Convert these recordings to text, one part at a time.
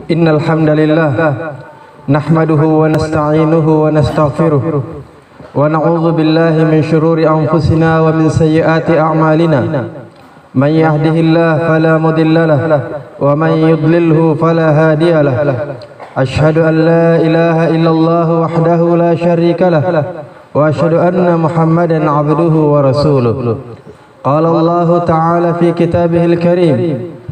Innal hamdalillah nahmaduhu wa nasta'inuhu wa nastaghfiruh wa na'udzu billahi min shururi anfusina wa min sayyiati a'malina. Man yahdihillahu fala mudilla lahu wa man yudlilhu fala hadiya lahu. Ashhadu an la ilaha illallah wahdahu la syarika lahu wa ashhadu anna Muhammadan 'abduhu wa rasuluh. Qala Allah ta'ala fi kitabihil karim,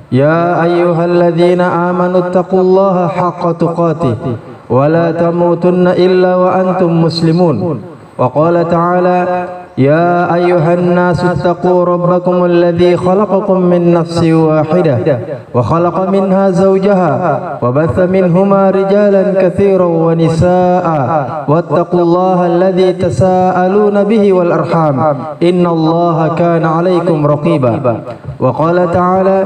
ya ayyuhalladzina amanu taqullaha haqqa tuqatih wa la tamutunna illa wa antum muslimun. Wa qala ta'ala, ya ayyuhan nasu taqu rabbakum alladzi khalaqakum min nafsin wahidah wa khalaqa minha zawjaha wa batha minhuma rijalan katsiran wa nisaa wattaqullaha alladzi tasaaluna bihi wal arham innallaha kana 'alaikum raqiba. Wa qala ta'ala,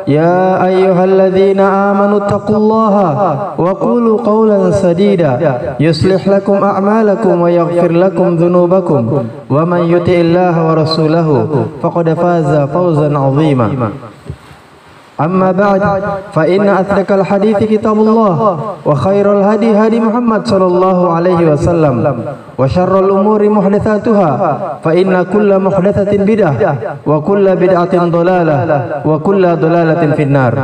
ya ayyuhalladzina amanu taqullaha wa qulu qawlan sadida yuslih lakum a'malakum wa yaghfir lakum dhunubakum wa man yuti'illaha wa rasulahu faqad faza fawzan 'azima. Amma ba'd, fa inna asdaqal hadithi kitabullah wa khairal hadi hadi Muhammad sallallahu alaihi wasallam wa syarrul umuri muhdatsatuha fa inna kulla muhdatsatin bid'ah wa kulla bid'atin dhalalah wa kulla dhalalatin finnar.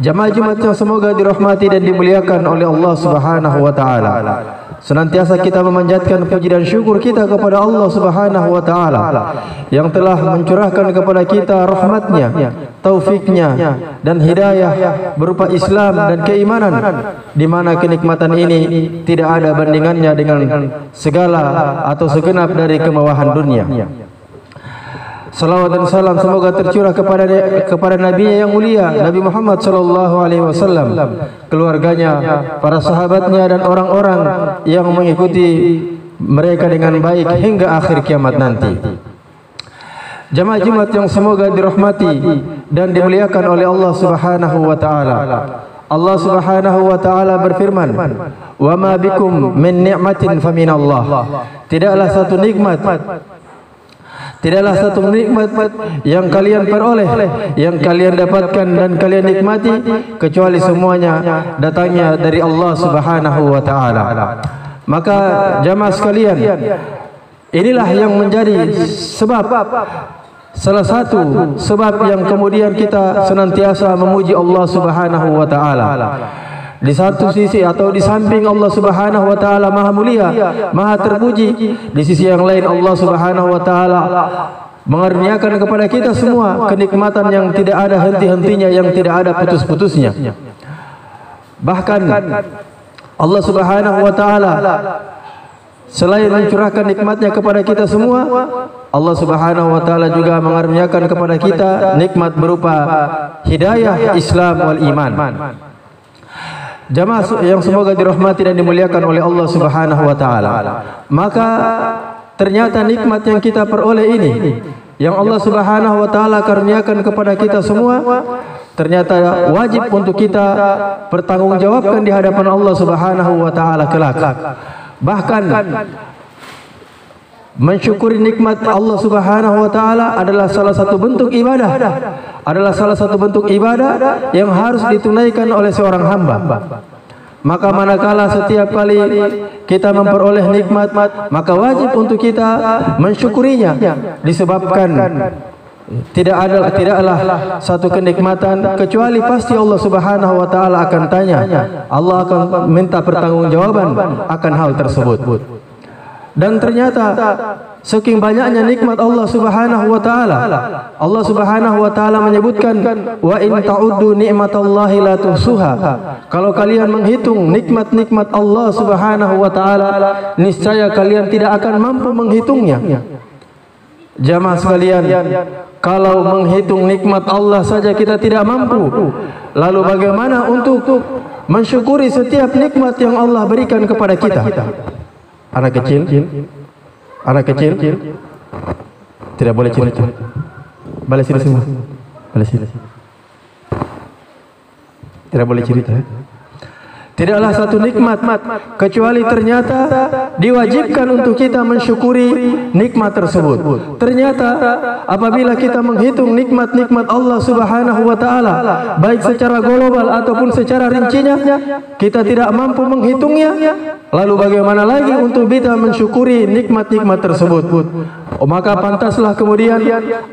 Jamaah Jumat yang semoga dirahmati dan dimuliakan oleh Allah Subhanahu wa taala. Senantiasa kita memanjatkan puji dan syukur kita kepada Allah Subhanahu wa taala yang telah mencurahkan kepada kita rahmatnya, taufiknya dan hidayah berupa Islam dan keimanan, di mana kenikmatan ini tidak ada bandingannya dengan segala atau segenap dari kemewahan dunia. Salawat dan salam semoga tercurah kepada Nabi yang mulia, Nabi Muhammad sallallahu alaihi wasallam, keluarganya, para sahabatnya dan orang-orang yang mengikuti mereka dengan baik hingga akhir kiamat nanti. Jamaah Jumat yang semoga dirahmati dan dimuliakan oleh Allah Subhanahu wa taala. Allah Subhanahu wa taala berfirman, "Wa ma bikum min ni'matin faminallah." Tidaklah satu nikmat yang kalian peroleh, yang kalian dapatkan dan kalian nikmati, kecuali semuanya datangnya dari Allah Subhanahu wa taala. Maka jamaah sekalian, inilah yang menjadi salah satu sebab yang kemudian kita senantiasa memuji Allah Subhanahu wa taala. Di satu sisi atau di samping Allah Subhanahu wa taala maha mulia, maha terpuji, di sisi yang lain Allah Subhanahu wa taala mengaruniakan kepada kita semua kenikmatan yang tidak ada henti-hentinya, yang tidak ada putus-putusnya. Bahkan Allah Subhanahu wa taala selain mencurahkan nikmatnya kepada kita semua, Allah Subhanahu wa taala juga mengaruniakan kepada kita nikmat berupa hidayah Islam wal iman. Jamaah yang semoga dirahmati dan dimuliakan oleh Allah Subhanahu wa taala. Maka ternyata nikmat yang kita peroleh ini, yang Allah Subhanahu wa taala karuniakan kepada kita semua, ternyata wajib untuk kita pertanggungjawabkan di hadapan Allah Subhanahu wa taala kelak. Bahkan mensyukuri nikmat Allah Subhanahu wa taala adalah salah satu bentuk ibadah. Adalah salah satu bentuk ibadah yang harus ditunaikan oleh seorang hamba. Maka manakala setiap kali kita memperoleh nikmat, maka wajib untuk kita mensyukurinya, disebabkan tidaklah satu kenikmatan kecuali pasti Allah Subhanahu wa taala akan tanya. Allah akan minta pertanggungjawaban akan hal tersebut. Dan ternyata saking banyaknya nikmat Allah Subhanahu wa taala, Allah Subhanahu wa taala menyebutkan, wa in ta'uddu ni'matallahi la tuhsuha. Kalau kalian menghitung nikmat-nikmat Allah Subhanahu wa taala, niscaya kalian tidak akan mampu menghitungnya. Jamaah sekalian, kalau menghitung nikmat Allah saja kita tidak mampu, lalu bagaimana untuk mensyukuri setiap nikmat yang Allah berikan kepada kita? Anak kecil tidak boleh cerita. Balik sini semua. Balik sini. Tidak boleh cerita. Tidaklah satu nikmat kecuali ternyata diwajibkan untuk kita mensyukuri nikmat tersebut. Ternyata apabila kita menghitung nikmat-nikmat Allah Subhanahu wa taala, baik secara global ataupun secara rincinya, kita tidak mampu menghitungnya. Lalu bagaimana lagi untuk kita mensyukuri nikmat-nikmat tersebut? Maka pantaslah kemudian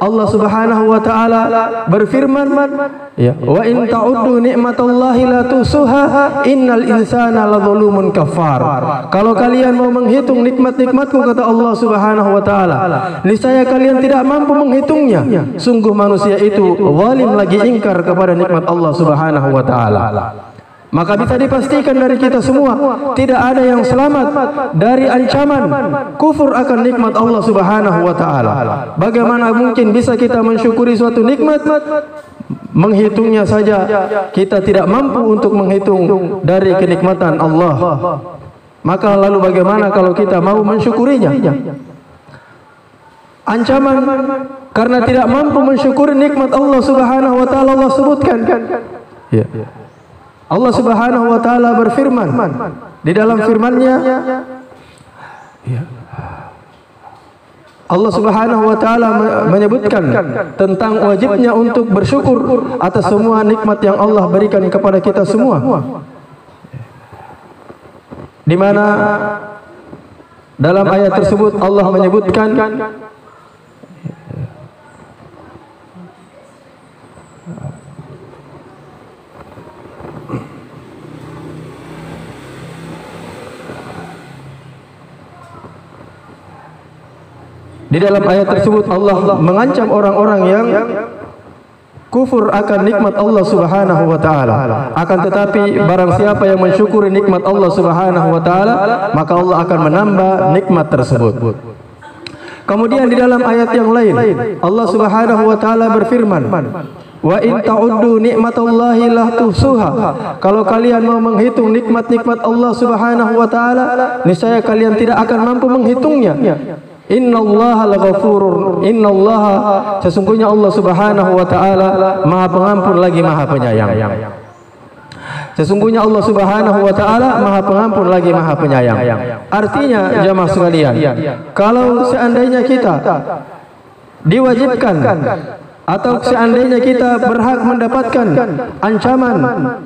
Allah Subhanahu wa taala berfirman, ya, wa in ta'uddu ni'matallahi la tusuha innal insana ladzalumun kafar. Kalau kalian mau menghitung nikmat-nikmatku, kata Allah Subhanahu wa taala, niscaya kalian tidak mampu menghitungnya. Sungguh manusia itu zalim lagi ingkar kepada nikmat Allah Subhanahu wa taala. Maka bisa dipastikan dari kita semua tidak ada yang selamat dari ancaman kufur akan nikmat Allah Subhanahu wa taala. Bagaimana mungkin bisa kita mensyukuri suatu nikmat? Menghitungnya saja kita tidak mampu untuk menghitung dari kenikmatan Allah. Maka lalu bagaimana kalau kita mau mensyukurinya? Ancaman karena tidak mampu mensyukuri nikmat Allah Subhanahu wa taala Allah sebutkan. Ya. Allah Subhanahu wa taala berfirman di dalam firman-Nya, ya, Allah Subhanahu wa taala menyebutkan tentang wajibnya untuk bersyukur atas semua nikmat yang Allah berikan kepada kita semua. Di mana dalam ayat tersebut Allah menyebutkan Allah mengancam orang-orang yang kufur akan nikmat Allah Subhanahu wa taala. Akan tetapi barang siapa yang mensyukuri nikmat Allah Subhanahu wa taala, maka Allah akan menambah nikmat tersebut. Kemudian di dalam ayat yang lain Allah Subhanahu wa taala berfirman, wa in ta'uddu ni'matallahi la tuhsuha. Kalau kalian mau menghitung nikmat-nikmat Allah Subhanahu wa taala, niscaya kalian tidak akan mampu menghitungnya. Innallaha laghafurur, innallaha, sesungguhnya Allah Subhanahu wa taala Maha Pengampun lagi Maha Penyayang. Sesungguhnya Allah Subhanahu wa taala Maha Pengampun lagi Maha Penyayang. Artinya jamaah sekalian, kalau seandainya kita diwajibkan atau seandainya kita berhak mendapatkan ancaman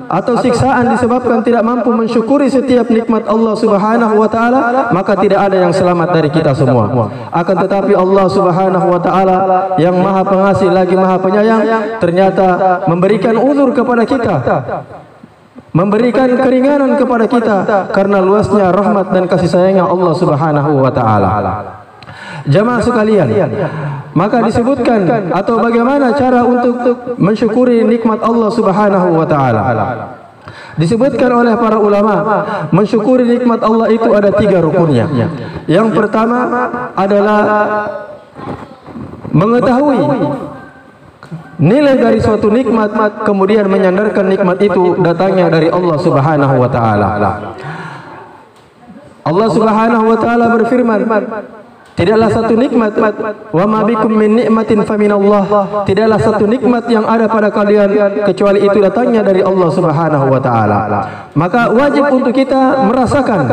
atau siksaan disebabkan tidak mampu mensyukuri setiap nikmat Allah Subhanahu wa taala, maka tidak ada yang selamat dari kita semua. Akan tetapi Allah Subhanahu wa taala yang Maha Pengasih lagi Maha Penyayang ternyata memberikan uzur kepada kita, memberikan keringanan kepada kita karena luasnya rahmat dan kasih sayangnya Allah Subhanahu wa taala. Jamaah sekalian, maka disebutkan atau bagaimana cara untuk mensyukuri nikmat Allah Subhanahu wa taala. Disebutkan oleh para ulama, mensyukuri nikmat Allah itu ada 3 rukunnya. Yang pertama adalah mengetahui nilai dari suatu nikmat, kemudian menyandarkan nikmat itu datangnya dari Allah Subhanahu wa taala. Allah Subhanahu wa taala berfirman, tidaklah satu nikmat, wa ma bikum min nikmatin faminallah, tidaklah satu nikmat yang ada pada kalian kecuali itu datangnya dari Allah Subhanahu wa taala. Maka wajib untuk kita merasakan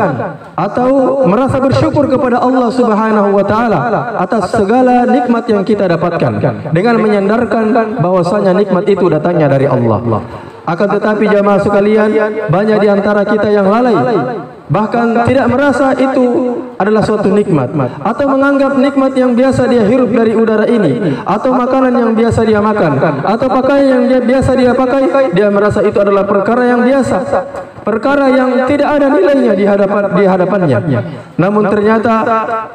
atau merasa bersyukur kepada Allah Subhanahu wa taala atas segala nikmat yang kita dapatkan dengan menyandarkan bahwasanya nikmat itu datangnya dari Allah. Akan tetapi jamaah sekalian, banyak di antara kita yang lalai, bahkan tidak merasa itu adalah suatu nikmat, atau menganggap nikmat yang biasa dia hirup dari udara ini, atau makanan yang biasa dia makan, atau pakaian yang biasa dia pakai, dia merasa itu adalah perkara yang biasa, perkara yang tidak ada nilainya di hadapannya. Namun ternyata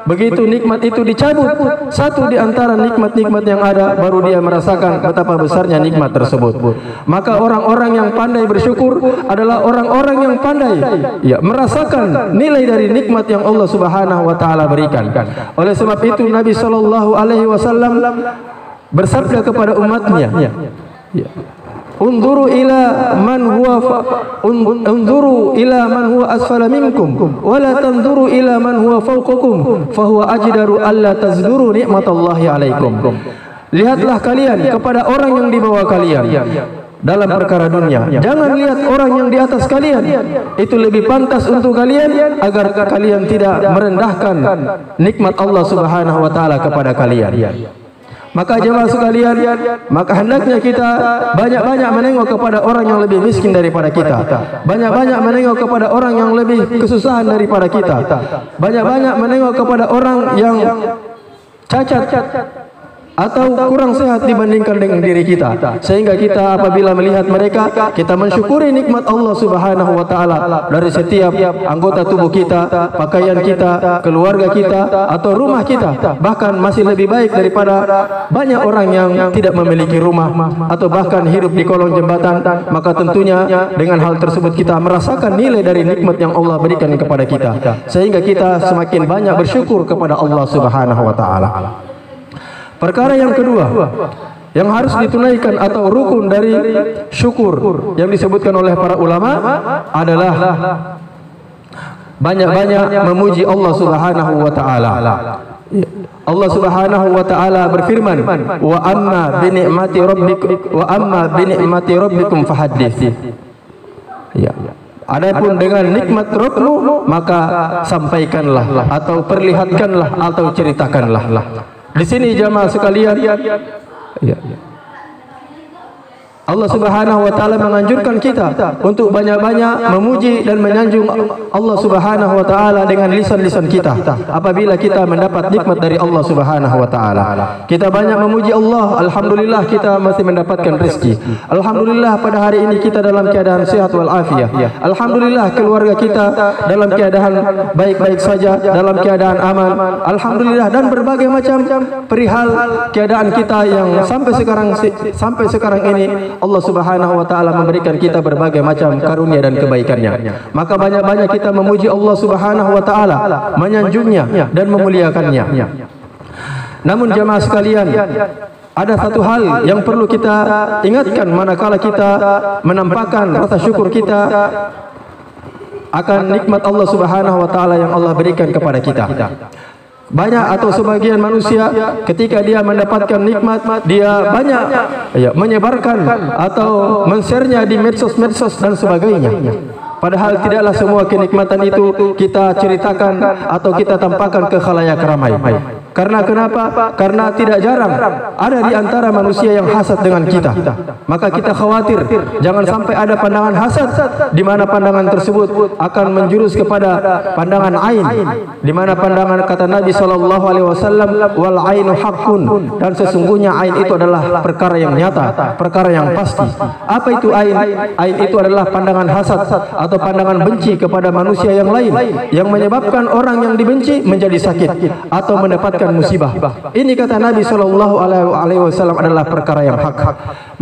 begitu nikmat itu dicabut satu di antara nikmat-nikmat yang ada, baru dia merasakan betapa besarnya nikmat tersebut. Maka orang-orang yang pandai bersyukur adalah orang-orang yang pandai merasakan nilai dari nikmat yang Allah Subhanahu wa taala berikan. Oleh sebab itu Nabi sallallahu alaihi wasallam bersabda kepada umatnya, Unzuru ila man huwa asfala minkum wa la tanzuru ila man huwa fawqakum fa huwa ajdaru alla tazduru nikmatallahi alaikum. Lihatlah kalian kepada orang yang di bawah kalian, dalam perkara dunia. Jangan lihat orang yang di atas kalian, itu lebih pantas untuk kalian agar kalian tidak merendahkan nikmat Allah Subhanahu wa taala kepada kalian. Maka jemaah sekalian, maka hendaknya kita banyak-banyak menengok kepada orang yang lebih miskin daripada kita. Banyak-banyak menengok kepada orang yang lebih kesusahan daripada kita. Banyak-banyak menengok kepada orang yang cacat atau kurang sehat dibandingkan dengan diri kita, sehingga kita apabila melihat mereka, kita mensyukuri nikmat Allah Subhanahu wa taala dari setiap anggota tubuh kita, pakaian kita, keluarga kita atau rumah kita. Bahkan masih lebih baik daripada banyak orang yang tidak memiliki rumah atau bahkan hidup di kolong jembatan. Maka tentunya dengan hal tersebut kita merasakan nilai dari nikmat yang Allah berikan kepada kita, sehingga kita semakin banyak bersyukur kepada Allah Subhanahu wa taala. Perkara yang kedua yang harus ditunaikan atau rukun dari syukur yang disebutkan oleh para ulama adalah banyak-banyak memuji Allah Subhanahu wa taala. Allah Subhanahu wa taala berfirman, "Wa amma bi ni'mati rabbikum fahaddits." Ya. Adapun dengan nikmat Rabbmu maka sampaikanlah atau perlihatkanlah atau ceritakanlah. Di sini jamaah sekalian, Allah Subhanahu wa taala menganjurkan kita untuk banyak-banyak memuji dan menyanjung Allah Subhanahu wa taala dengan lisan-lisan kita apabila kita mendapat nikmat dari Allah Subhanahu wa taala. Kita banyak memuji Allah, alhamdulillah kita masih mendapatkan rezeki. Alhamdulillah pada hari ini kita dalam keadaan sehat wal afiat. Alhamdulillah keluarga kita dalam keadaan baik-baik saja, dalam keadaan aman. Alhamdulillah, dan berbagai macam perihal keadaan kita yang sampai sekarang ini Allah Subhanahu wa taala memberikan kita berbagai macam karunia dan kebaikannya. Maka banyak-banyak kita memuji Allah Subhanahu wa taala, menyanjungnya dan memuliakannya. Namun jamaah sekalian, ada satu hal yang perlu kita ingatkan manakala kita menampakkan rasa syukur kita akan nikmat Allah Subhanahu wa taala yang Allah berikan kepada kita. Banyak atau sebagian manusia ketika dia mendapatkan nikmat, dia banyak menyebarkan atau men-share-nya di medsos-medsos dan sebagainya. Padahal tidaklah semua kenikmatan itu kita ceritakan atau kita tampakkan ke khalayak ramai. Karena kenapa? Karena tidak jarang ada di antara manusia yang hasad dengan kita. Maka kita khawatir jangan sampai ada pandangan hasad di mana pandangan tersebut akan menjurus kepada pandangan ain, di mana pandangan kata Nabi sallallahu alaihi wasallam, wal ainu haqqun, dan sesungguhnya ain itu adalah perkara yang nyata, perkara yang pasti. Apa itu ain? Ain itu adalah pandangan hasad atau pandangan benci kepada manusia yang lain yang menyebabkan orang yang dibenci menjadi sakit atau mendapatkan musibah. Ini kata Nabi sallallahu alaihi wasallam adalah perkara yang hak.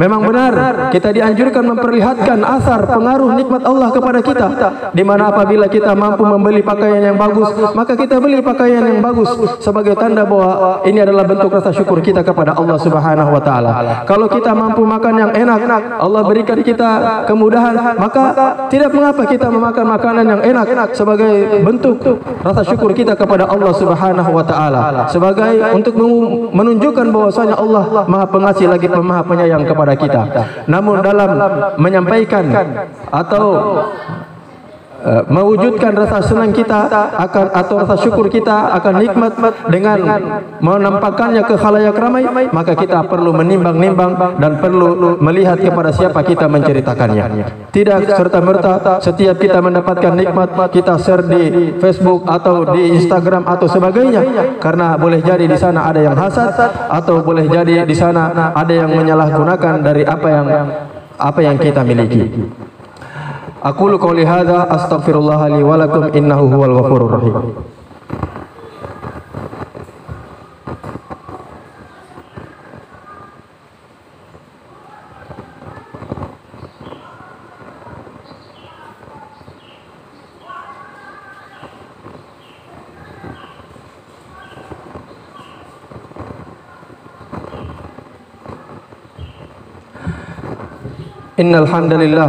Memang benar kita dianjurkan memperlihatkan asar pengaruh nikmat Allah kepada kita, di mana apabila kita mampu membeli pakaian yang bagus, maka kita beli pakaian yang bagus sebagai tanda bahwa ini adalah bentuk rasa syukur kita kepada Allah Subhanahu wa taala. Kalau kita mampu makan yang enak, Allah berikan kita kemudahan, maka tidak mengapa kita memakan makanan yang enak sebagai bentuk rasa syukur kita kepada Allah Subhanahu wa taala, sebagai untuk menunjukkan bahwasanya Allah Maha Pengasih lagi Maha Penyayang kepada kita. Namun dalam menyampaikan atau mewujudkan rasa senang kita akan atau rasa syukur kita akan nikmat dengan menampakkannya ke khalayak ramai, maka kita perlu menimbang-nimbang dan perlu melihat kepada siapa kita menceritakannya. Tidak serta-merta setiap kita mendapatkan nikmat kita share di Facebook atau di Instagram atau sebagainya, karena boleh jadi di sana ada yang hasad atau boleh jadi di sana ada yang menyalahgunakan dari apa yang kita miliki. Aqulu qouli hadza astaghfirullah li wa lakum innahu huwal ghafurur rahim. Innal hamdalillah,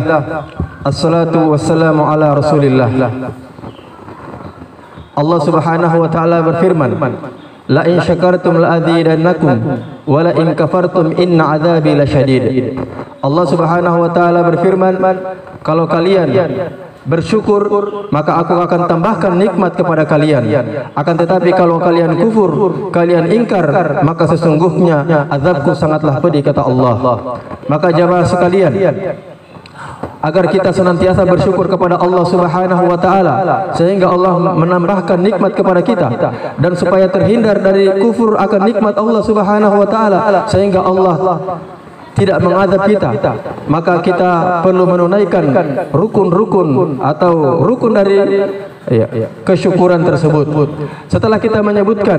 assalatu wassalamu ala rasulillah. Allah Subhanahu wa taala berfirman, la in syakartum la azidannakum wa la in kafartum inna adzabi lasyadid. Allah Subhanahu wa taala berfirman, kalau kalian bersyukur maka aku akan tambahkan nikmat kepada kalian. Akan tetapi kalau kalian kufur, kalian ingkar, maka sesungguhnya azabku sangatlah pedih, kata Allah. Maka jamaah sekalian, agar kita senantiasa bersyukur kepada Allah Subhanahu wa taala sehingga Allah menambahkan nikmat kepada kita, dan supaya terhindar dari kufur akan nikmat Allah Subhanahu wa taala sehingga Allah tidak mengazab kita, maka kita perlu menunaikan rukun-rukun atau rukun dari kesyukuran tersebut. Setelah kita menyebutkan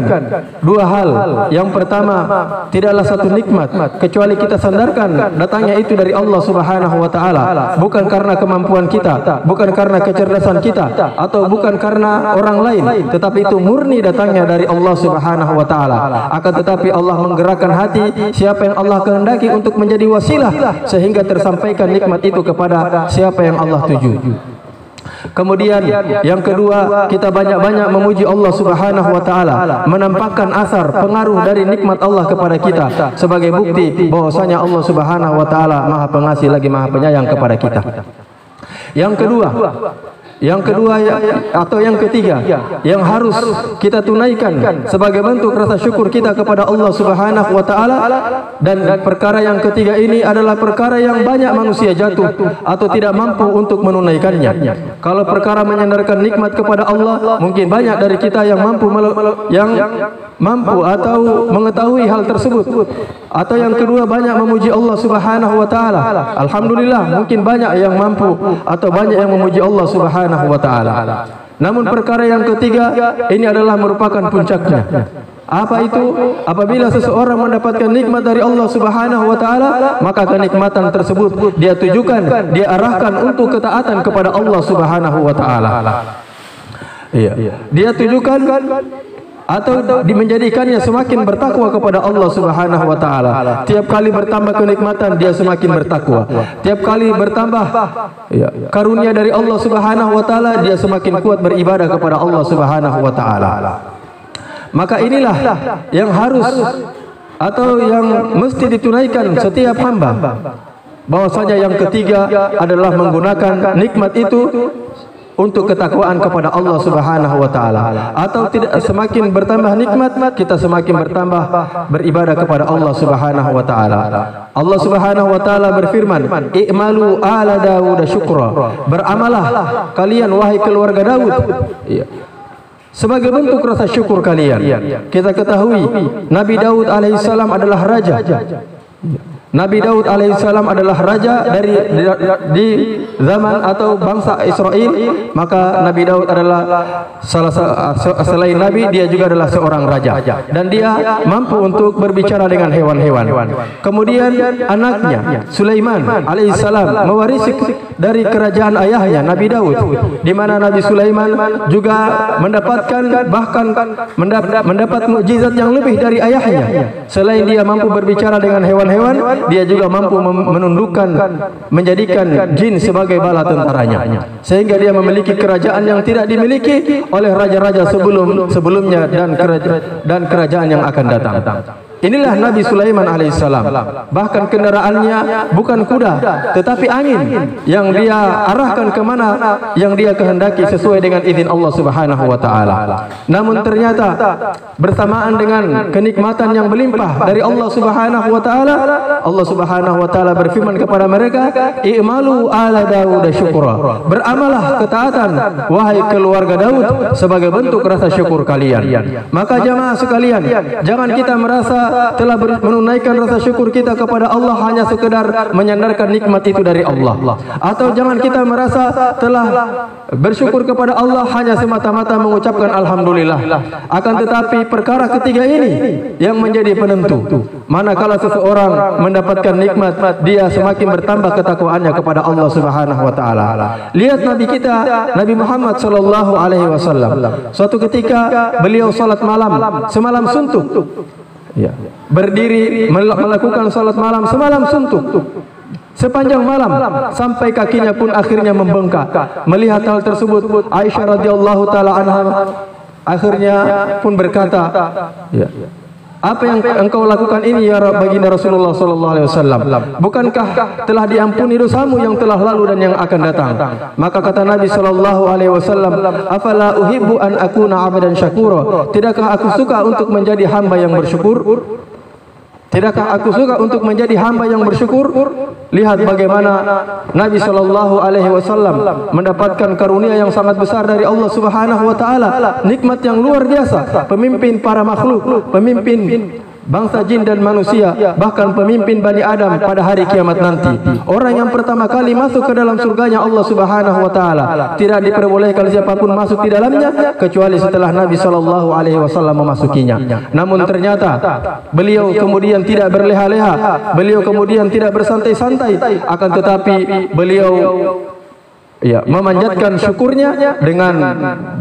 dua hal, yang pertama, tidaklah satu nikmat kecuali kita sandarkan datangnya itu dari Allah Subhanahu wa taala, bukan karena kemampuan kita, bukan karena kecerdasan kita, atau bukan karena orang lain, tetapi itu murni datangnya dari Allah Subhanahu wa taala. Akan tetapi Allah menggerakkan hati siapa yang Allah kehendaki untuk menjadi wasilah sehingga tersampaikan nikmat itu kepada siapa yang Allah tuju. Kemudian yang kedua, kita banyak-banyak memuji Allah Subhanahu wa taala, menampakkan asar pengaruh dari nikmat Allah kepada kita sebagai bukti bahwasanya Allah Subhanahu wa taala Maha Pengasih lagi Maha Penyayang kepada kita. Yang kedua atau yang ketiga yang harus kita tunaikan sebagai bentuk rasa syukur kita kepada Allah Subhanahu wa taala, dan perkara yang ketiga ini adalah perkara yang banyak manusia jatuh atau tidak mampu untuk menunaikannya. Kalau perkara menyandarkan nikmat kepada Allah, mungkin banyak dari kita yang mampu atau mengetahui hal tersebut. Atau yang kedua, banyak memuji Allah Subhanahu wa taala. Alhamdulillah, mungkin banyak yang mampu atau banyak yang memuji Allah Subhanahu wa taala. Namun perkara yang ketiga ini adalah merupakan puncaknya. Apa itu? Apabila seseorang mendapatkan nikmat dari Allah Subhanahu wa taala, maka kenikmatan tersebut dia tujukan, dia arahkan untuk ketaatan kepada Allah Subhanahu wa taala. Dia tujukan atau menjadikannya semakin bertakwa kepada Allah Subhanahu wa taala. Tiap kali bertambah kenikmatan, dia semakin bertakwa. Tiap kali bertambah karunia dari Allah Subhanahu wa taala, dia semakin kuat beribadah kepada Allah Subhanahu wa taala. Maka inilah yang harus atau yang mesti ditunaikan setiap hamba, bahwasanya yang ketiga adalah menggunakan nikmat itu untuk ketakwaan kepada Allah Subhanahu wa taala. Atau tidak, semakin bertambah nikmat, kita semakin bertambah beribadah kepada Allah Subhanahu wa taala. Allah Subhanahu wa taala berfirman, "I'malu ala Daud syukra." Beramalah kalian wahai keluarga Daud. Sebagai bentuk rasa syukur kalian. Kita ketahui Nabi Daud alaihissalam adalah raja. Nabi Daud alaihissalam adalah raja di zaman atau bangsa Israel. Maka Nabi Daud adalah selain Nabi, dia juga adalah seorang raja, dan dia mampu untuk berbicara dengan hewan-hewan. Kemudian anaknya Sulaiman alaihissalam mewarisi dari kerajaan ayahnya Nabi Daud, di mana Nabi Sulaiman juga mendapatkan mendapat mukjizat yang lebih dari ayahnya. Selain dia mampu berbicara dengan hewan-hewan, dia juga mampu menundukkan, menjadikan jin sebagai bala tentaranya, sehingga dia memiliki kerajaan yang tidak dimiliki oleh raja-raja sebelumnya dan kerajaan yang akan datang. Inilah Nabi Sulaiman alaihissalam. Bahkan kendaraannya bukan kuda, tetapi angin yang dia arahkan kemana yang dia kehendaki sesuai dengan izin Allah Subhanahu wa taala. Namun ternyata bersamaan dengan kenikmatan yang berlimpah dari Allah Subhanahu wa taala, Allah Subhanahu wa taala berfirman kepada mereka, "I'malu ala Daud syukra." Beramalah ketaatan wahai keluarga Daud sebagai bentuk rasa syukur kalian. Maka jamaah sekalian, jangan kita merasa telah menunaikan rasa syukur kita kepada Allah hanya sekedar menyandarkan nikmat itu dari Allah, atau jangan kita merasa telah bersyukur kepada Allah hanya semata-mata mengucapkan alhamdulillah. Akan tetapi perkara ketiga ini yang menjadi penentu. Manakala seseorang mendapatkan nikmat, dia semakin bertambah ketakwaannya kepada Allah Subhanahu wa taala. Lihat Nabi kita, Nabi Muhammad sallallahu alaihi wasallam. Suatu ketika beliau salat malam semalam suntuk. Berdiri melakukan salat malam semalam suntuk sepanjang malam sampai kakinya pun akhirnya membengkak. Melihat hal tersebut, Aisyah radhiyallahu taala anha Akhirnya pun berkata, ya, apa yang engkau lakukan ini ya baginda Rasulullah sallallahu alaihi wasallam? Bukankah telah diampuni dosamu yang telah lalu dan yang akan datang? Maka kata Nabi sallallahu alaihi wasallam, afala uhibbu an akuna 'abdan syakura? Tidakkah aku suka untuk menjadi hamba yang bersyukur? Tidakkah aku suka untuk menjadi hamba yang bersyukur? Lihat bagaimana Nabi sallallahu alaihi wasallam mendapatkan karunia yang sangat besar dari Allah Subhanahu wa taala, nikmat yang luar biasa, pemimpin para makhluk, pemimpin bangsa jin dan manusia, bahkan pemimpin Bani Adam pada hari kiamat nanti. Orang yang pertama kali masuk ke dalam surganya Allah Subhanahu wa taala, tidak diperbolehkan siapapun masuk di dalamnya kecuali setelah Nabi sallallahu alaihi wasallam memasukinya. Namun ternyata beliau kemudian tidak berleha-leha, beliau kemudian tidak bersantai-santai, akan tetapi beliau memanjatkan syukurnya dengan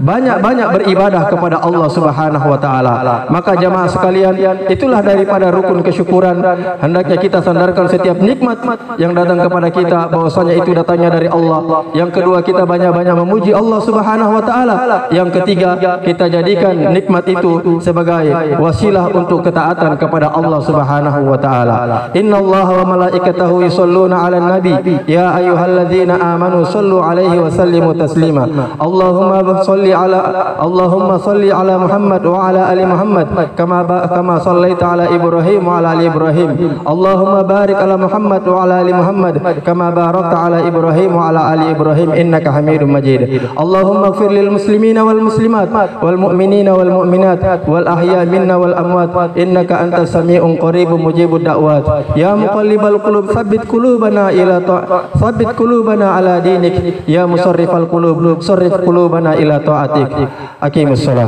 banyak-banyak beribadah kepada Allah Subhanahu wa taala. Maka jamaah sekalian, itulah daripada rukun kesyukuran. Hendaknya kita sandarkan setiap nikmat yang datang kepada kita bahwasanya itu datangnya dari Allah. Yang kedua, kita banyak-banyak memuji Allah Subhanahu wa taala. Yang ketiga, kita jadikan nikmat itu sebagai wasilah untuk ketaatan kepada Allah Subhanahu wa taala. Innallaha wa malaikatahu yusholluna 'alan nabi ya ayyuhalladzina amanu shallu alaihi wasallimu taslima. Allahumma salli ala Muhammad wa ala ali Muhammad kama sallaita ala Ibrahim wa ala ali Ibrahim. Allahumma barik ala Muhammad wa ala ali Muhammad kama barakta ala Ibrahim wa ala ali Ibrahim innaka Hamidum Majid. Allahumma ighfir lil muslimina wal muslimat wal mu'minina wal mu'minat wal ahya minna wal amwat innaka antas sami'un qaribun mujibud da'wat. Ya muqallibal qulub tsabbit qulubana ala dinik. Ya musarrifal qulub sarrif qulubana ila ta'atik. Aqimus shalah.